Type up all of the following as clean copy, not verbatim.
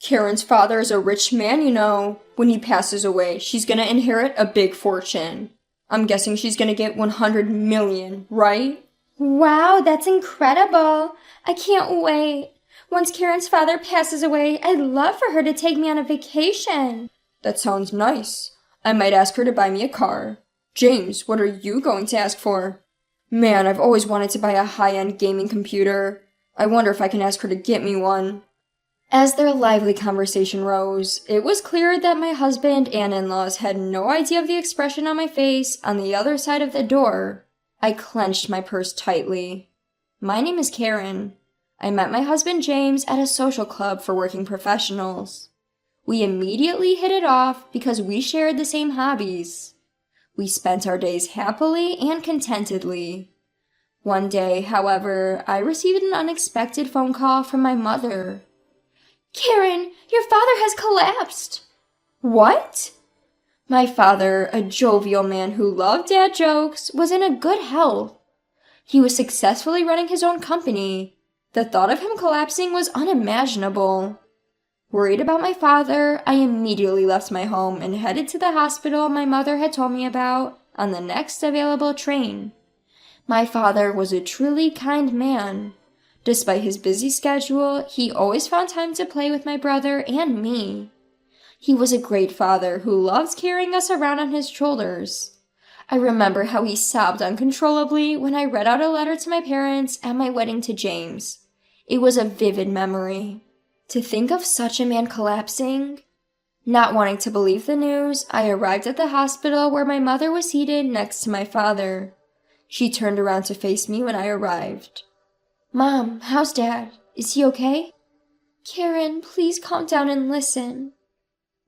Karen's father is a rich man, you know. When he passes away, she's gonna inherit a big fortune. I'm guessing she's gonna get 100 million, right? Wow, that's incredible. I can't wait. Once Karen's father passes away, I'd love for her to take me on a vacation. That sounds nice. I might ask her to buy me a car. James, what are you going to ask for? Man, I've always wanted to buy a high-end gaming computer. I wonder if I can ask her to get me one. As their lively conversation rose, it was clear that my husband and in-laws had no idea of the expression on my face on the other side of the door. I clenched my purse tightly. My name is Karen. I met my husband James at a social club for working professionals. We immediately hit it off because we shared the same hobbies. We spent our days happily and contentedly. One day, however, I received an unexpected phone call from my mother. Karen, your father has collapsed. What? My father, a jovial man who loved dad jokes, was in a good health. He was successfully running his own company. The thought of him collapsing was unimaginable. Worried about my father, I immediately left my home and headed to the hospital my mother had told me about on the next available train. My father was a truly kind man. Despite his busy schedule, he always found time to play with my brother and me. He was a great father who loved carrying us around on his shoulders. I remember how he sobbed uncontrollably when I read out a letter to my parents at my wedding to James. It was a vivid memory. To think of such a man collapsing. Not wanting to believe the news, I arrived at the hospital where my mother was seated next to my father. She turned around to face me when I arrived. Mom, how's Dad? Is he okay? Karen, please calm down and listen.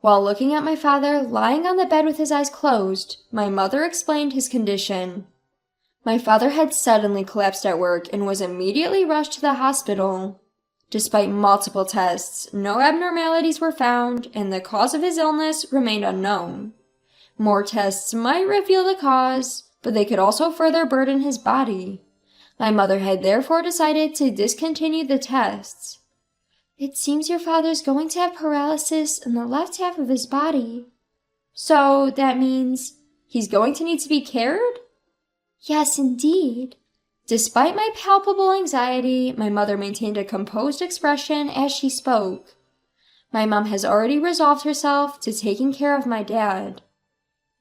While looking at my father lying on the bed with his eyes closed, my mother explained his condition. My father had suddenly collapsed at work and was immediately rushed to the hospital. Despite multiple tests, no abnormalities were found, and the cause of his illness remained unknown. More tests might reveal the cause, but they could also further burden his body. My mother had therefore decided to discontinue the tests. It seems your father's going to have paralysis in the left half of his body. So that means he's going to need to be cared? Yes, indeed. Despite my palpable anxiety, my mother maintained a composed expression as she spoke. My mom has already resolved herself to taking care of my dad.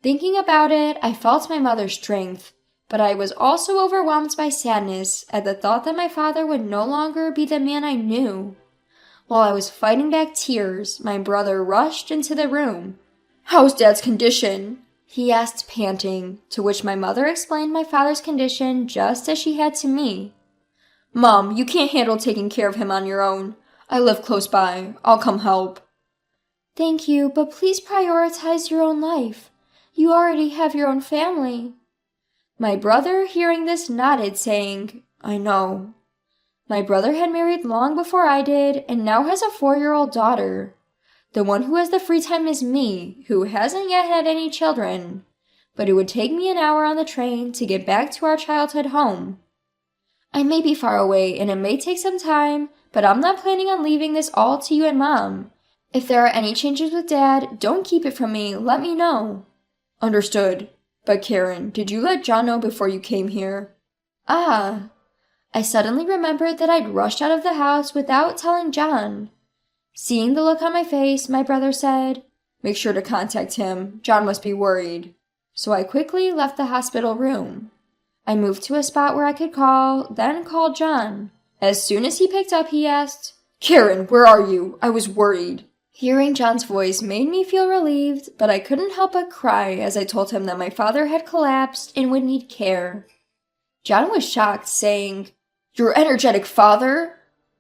Thinking about it, I felt my mother's strength, but I was also overwhelmed by sadness at the thought that my father would no longer be the man I knew. While I was fighting back tears, my brother rushed into the room. "How's Dad's condition?" he asked, panting, to which my mother explained my father's condition just as she had to me. "Mom, you can't handle taking care of him on your own. I live close by. I'll come help." Thank you, but please prioritize your own life. You already have your own family. My brother, hearing this, nodded, saying, "I know." My brother had married long before I did, and now has a 4-year-old daughter. The one who has the free time is me, who hasn't yet had any children. But it would take me an hour on the train to get back to our childhood home. I may be far away, and it may take some time, but I'm not planning on leaving this all to you and Mom. If there are any changes with Dad, don't keep it from me. Let me know. Understood. But Karen, did you let John know before you came here? Ah. I suddenly remembered that I'd rushed out of the house without telling John. Seeing the look on my face, my brother said, "Make sure to contact him. John must be worried." So I quickly left the hospital room. I moved to a spot where I could call, then called John. As soon as he picked up, he asked, "Karen, where are you? I was worried." Hearing John's voice made me feel relieved, but I couldn't help but cry as I told him that my father had collapsed and would need care. John was shocked, saying, "Your energetic father?"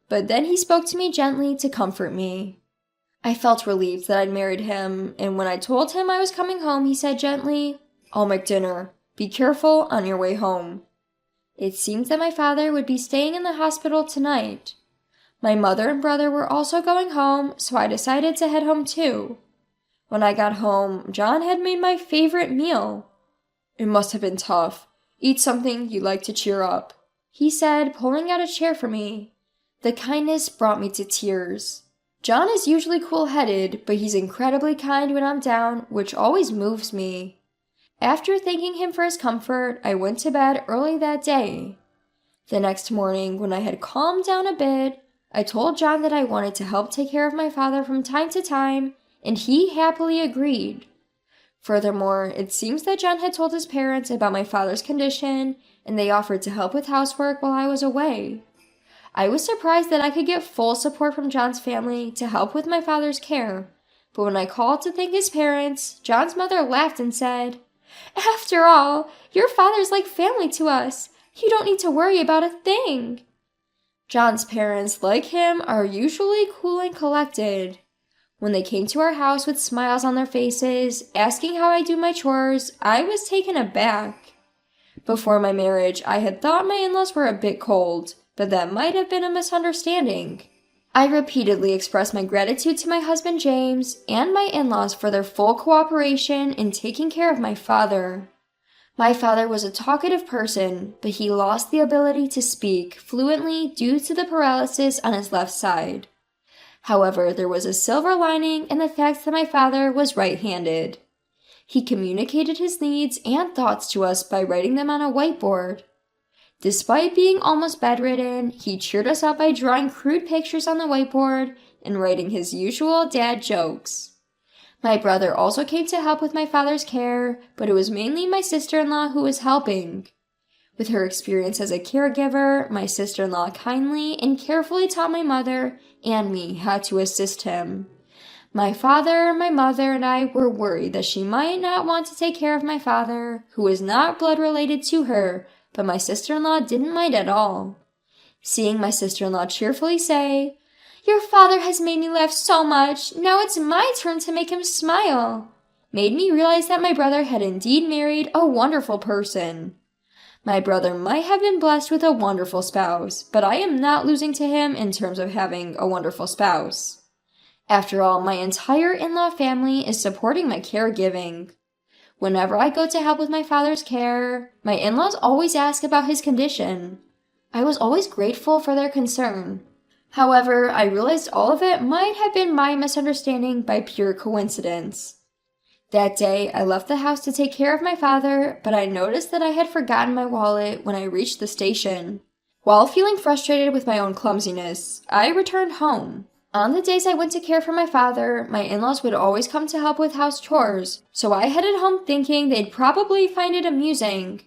But then he spoke to me gently to comfort me. I felt relieved that I'd married him, and when I told him I was coming home, he said gently, "I'll make dinner. Be careful on your way home." It seemed that my father would be staying in the hospital tonight. My mother and brother were also going home, so I decided to head home too. When I got home, John had made my favorite meal. "It must have been tough. Eat something you like to cheer up," he said, pulling out a chair for me. The kindness brought me to tears. John is usually cool-headed, but he's incredibly kind when I'm down, which always moves me. After thanking him for his comfort, I went to bed early that day. The next morning, when I had calmed down a bit, I told John that I wanted to help take care of my father from time to time, and he happily agreed. Furthermore, it seems that John had told his parents about my father's condition, and they offered to help with housework while I was away. I was surprised that I could get full support from John's family to help with my father's care, but when I called to thank his parents, John's mother laughed and said, "After all, your father's like family to us. You don't need to worry about a thing." John's parents, like him, are usually cool and collected. When they came to our house with smiles on their faces, asking how I do my chores, I was taken aback. Before my marriage, I had thought my in-laws were a bit cold, but that might have been a misunderstanding. I repeatedly expressed my gratitude to my husband James and my in-laws for their full cooperation in taking care of my father. My father was a talkative person, but he lost the ability to speak fluently due to the paralysis on his left side. However, there was a silver lining in the fact that my father was right-handed. He communicated his needs and thoughts to us by writing them on a whiteboard. Despite being almost bedridden, he cheered us up by drawing crude pictures on the whiteboard and writing his usual dad jokes. My brother also came to help with my father's care, but it was mainly my sister-in-law who was helping. With her experience as a caregiver, my sister-in-law kindly and carefully taught my mother and me how to assist him. My father, my mother, and I were worried that she might not want to take care of my father, who was not blood-related to her, but my sister-in-law didn't mind at all. Seeing my sister-in-law cheerfully say, "Your father has made me laugh so much, now it's my turn to make him smile," made me realize that my brother had indeed married a wonderful person. My brother might have been blessed with a wonderful spouse, but I am not losing to him in terms of having a wonderful spouse. After all, my entire in-law family is supporting my caregiving. Whenever I go to help with my father's care, my in-laws always ask about his condition. I was always grateful for their concern. However, I realized all of it might have been my misunderstanding by pure coincidence. That day, I left the house to take care of my father, but I noticed that I had forgotten my wallet when I reached the station. While feeling frustrated with my own clumsiness, I returned home. On the days I went to care for my father, my in-laws would always come to help with house chores, so I headed home thinking they'd probably find it amusing.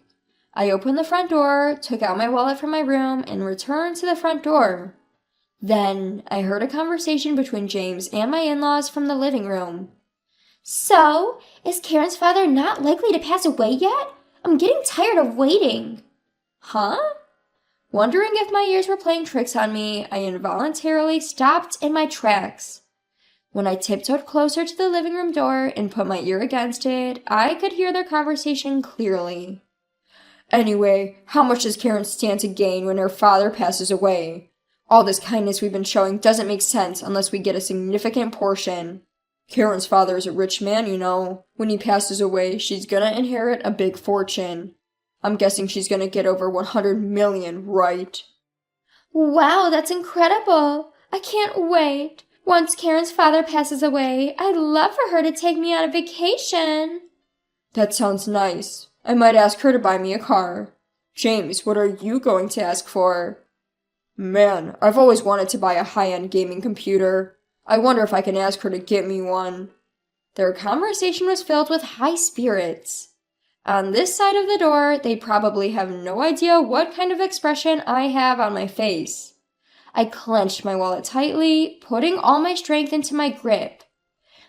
I opened the front door, took out my wallet from my room, and returned to the front door. Then, I heard a conversation between James and my in-laws from the living room. "So, is Karen's father not likely to pass away yet? I'm getting tired of waiting." Huh? Wondering if my ears were playing tricks on me, I involuntarily stopped in my tracks. When I tiptoed closer to the living room door and put my ear against it, I could hear their conversation clearly. "Anyway, how much does Karen stand to gain when her father passes away? All this kindness we've been showing doesn't make sense unless we get a significant portion. Karen's father is a rich man, you know. When he passes away, she's gonna inherit a big fortune. I'm guessing she's gonna get over 100 million, right?" Wow, that's incredible. I can't wait. Once Karen's father passes away, I'd love for her to take me on a vacation. That sounds nice. I might ask her to buy me a car. James, what are you going to ask for? Man, I've always wanted to buy a high-end gaming computer. I wonder if I can ask her to get me one. Their conversation was filled with high spirits. On this side of the door, they probably have no idea what kind of expression I have on my face. I clenched my wallet tightly, putting all my strength into my grip.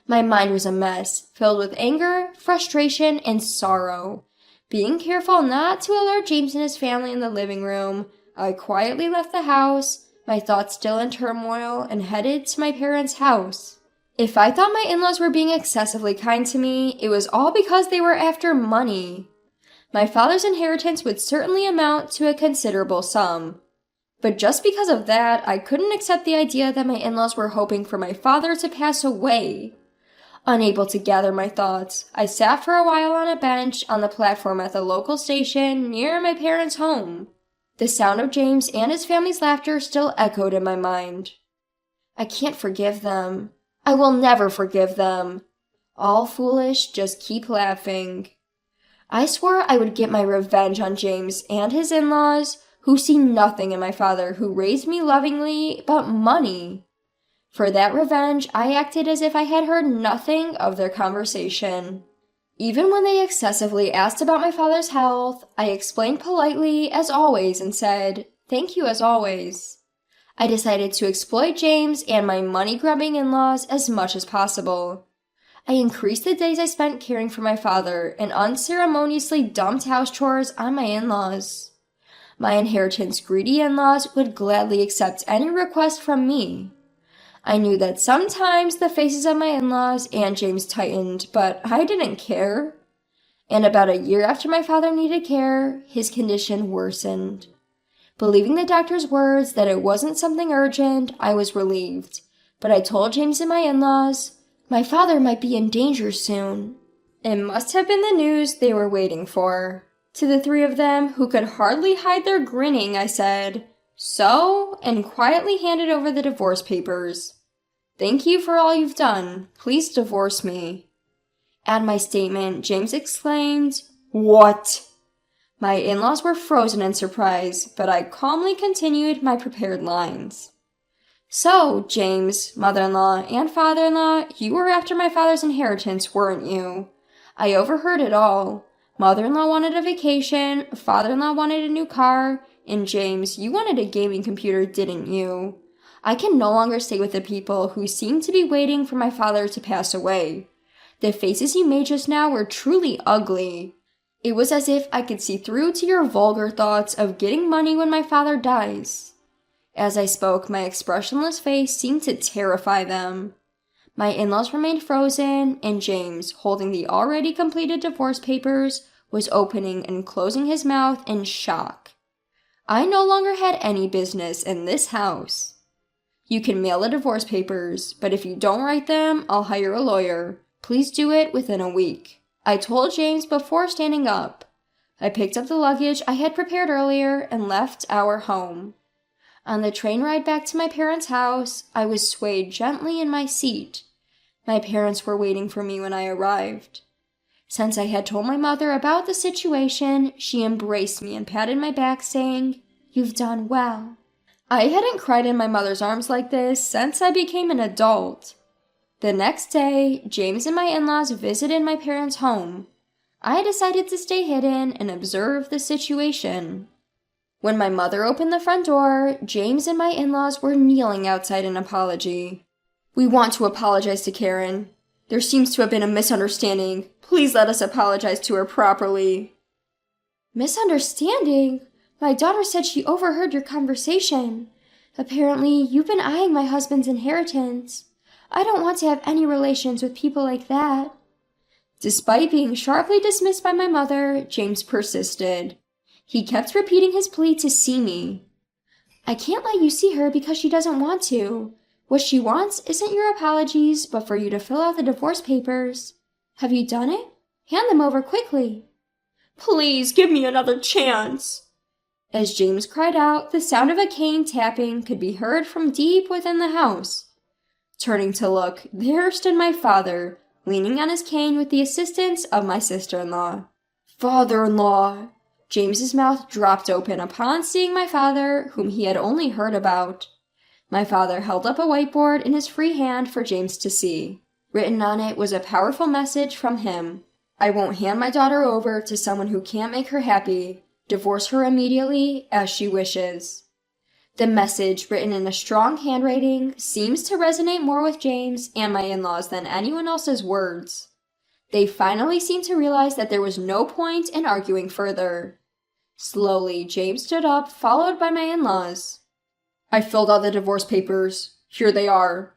My mind was a mess, filled with anger, frustration, and sorrow. Being careful not to alert James and his family in the living room, I quietly left the house, my thoughts still in turmoil, and headed to my parents' house. If I thought my in-laws were being excessively kind to me, it was all because they were after money. My father's inheritance would certainly amount to a considerable sum. But just because of that, I couldn't accept the idea that my in-laws were hoping for my father to pass away. Unable to gather my thoughts, I sat for a while on a bench on the platform at the local station near my parents' home. The sound of James and his family's laughter still echoed in my mind. I can't forgive them. I will never forgive them. All foolish, just keep laughing. I swore I would get my revenge on James and his in-laws, who see nothing in my father who raised me lovingly but money. For that revenge, I acted as if I had heard nothing of their conversation. Even when they excessively asked about my father's health, I explained politely, as always, and said, "Thank you as always." I decided to exploit James and my money-grubbing in-laws as much as possible. I increased the days I spent caring for my father and unceremoniously dumped house chores on my in-laws. My inheritance-greedy in-laws would gladly accept any request from me. I knew that sometimes the faces of my in-laws and James tightened, but I didn't care. And about a year after my father needed care, his condition worsened. Believing the doctor's words that it wasn't something urgent, I was relieved. But I told James and my in-laws, my father might be in danger soon. It must have been the news they were waiting for. To the three of them, who could hardly hide their grinning, I said, "So?" and quietly handed over the divorce papers. "Thank you for all you've done. Please divorce me." At my statement, James exclaimed, "What?" My in-laws were frozen in surprise, but I calmly continued my prepared lines. "So, James, mother-in-law, and father-in-law, you were after my father's inheritance, weren't you? I overheard it all. Mother-in-law wanted a vacation, father-in-law wanted a new car, and James, you wanted a gaming computer, didn't you? I can no longer stay with the people who seem to be waiting for my father to pass away. The faces you made just now were truly ugly. It was as if I could see through to your vulgar thoughts of getting money when my father dies." As I spoke, my expressionless face seemed to terrify them. My in-laws remained frozen, and James, holding the already completed divorce papers, was opening and closing his mouth in shock. I no longer had any business in this house. "You can mail the divorce papers, but if you don't write them, I'll hire a lawyer. Please do it within a week," I told James before standing up. I picked up the luggage I had prepared earlier and left our home. On the train ride back to my parents' house, I was swayed gently in my seat. My parents were waiting for me when I arrived. Since I had told my mother about the situation, she embraced me and patted my back, saying, "You've done well." I hadn't cried in my mother's arms like this since I became an adult. The next day, James and my in-laws visited my parents' home. I decided to stay hidden and observe the situation. When my mother opened the front door, James and my in-laws were kneeling outside an apology. "We want to apologize to Karen. There seems to have been a misunderstanding. Please let us apologize to her properly." "Misunderstanding? My daughter said she overheard your conversation. Apparently, you've been eyeing my husband's inheritance. I don't want to have any relations with people like that." Despite being sharply dismissed by my mother, James persisted. He kept repeating his plea to see me. "I can't let you see her because she doesn't want to. What she wants isn't your apologies, but for you to fill out the divorce papers. Have you done it? Hand them over quickly." "Please give me another chance." As James cried out, the sound of a cane tapping could be heard from deep within the house. Turning to look, there stood my father, leaning on his cane with the assistance of my sister-in-law. "Father-in-law!" James's mouth dropped open upon seeing my father, whom he had only heard about. My father held up a whiteboard in his free hand for James to see. Written on it was a powerful message from him. "I won't hand my daughter over to someone who can't make her happy. Divorce her immediately, as she wishes." The message, written in a strong handwriting, seems to resonate more with James and my in-laws than anyone else's words. They finally seemed to realize that there was no point in arguing further. Slowly, James stood up, followed by my in-laws. "I filled out the divorce papers. Here they are."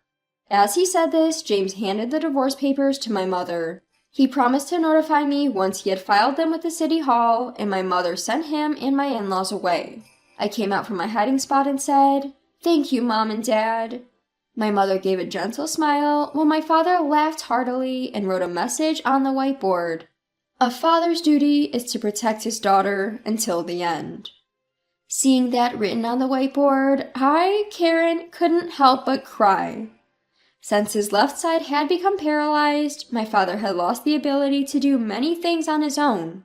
As he said this, James handed the divorce papers to my mother. He promised to notify me once he had filed them with the city hall, and my mother sent him and my in-laws away. I came out from my hiding spot and said, "Thank you, Mom and Dad." My mother gave a gentle smile, while my father laughed heartily and wrote a message on the whiteboard. "A father's duty is to protect his daughter until the end." Seeing that written on the whiteboard, I, Karen, couldn't help but cry. Since his left side had become paralyzed, my father had lost the ability to do many things on his own.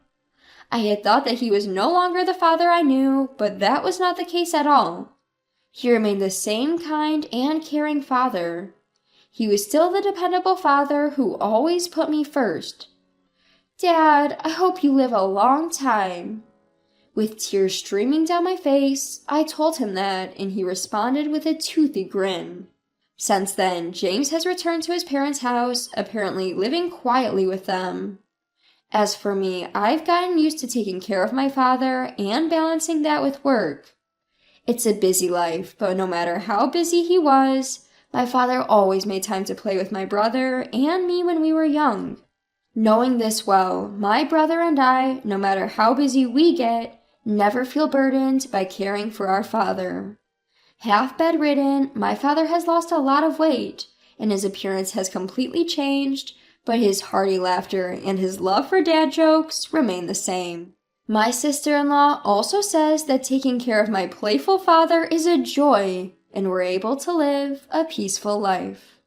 I had thought that he was no longer the father I knew, but that was not the case at all. He remained the same kind and caring father. He was still the dependable father who always put me first. "Dad, I hope you live a long time." With tears streaming down my face, I told him that, and he responded with a toothy grin. Since then, James has returned to his parents' house, apparently living quietly with them. As for me, I've gotten used to taking care of my father and balancing that with work. It's a busy life, but no matter how busy he was, my father always made time to play with my brother and me when we were young. Knowing this well, my brother and I, no matter how busy we get, never feel burdened by caring for our father. Half bedridden, my father has lost a lot of weight, and his appearance has completely changed, but his hearty laughter and his love for dad jokes remain the same. My sister-in-law also says that taking care of my playful father is a joy, and we're able to live a peaceful life.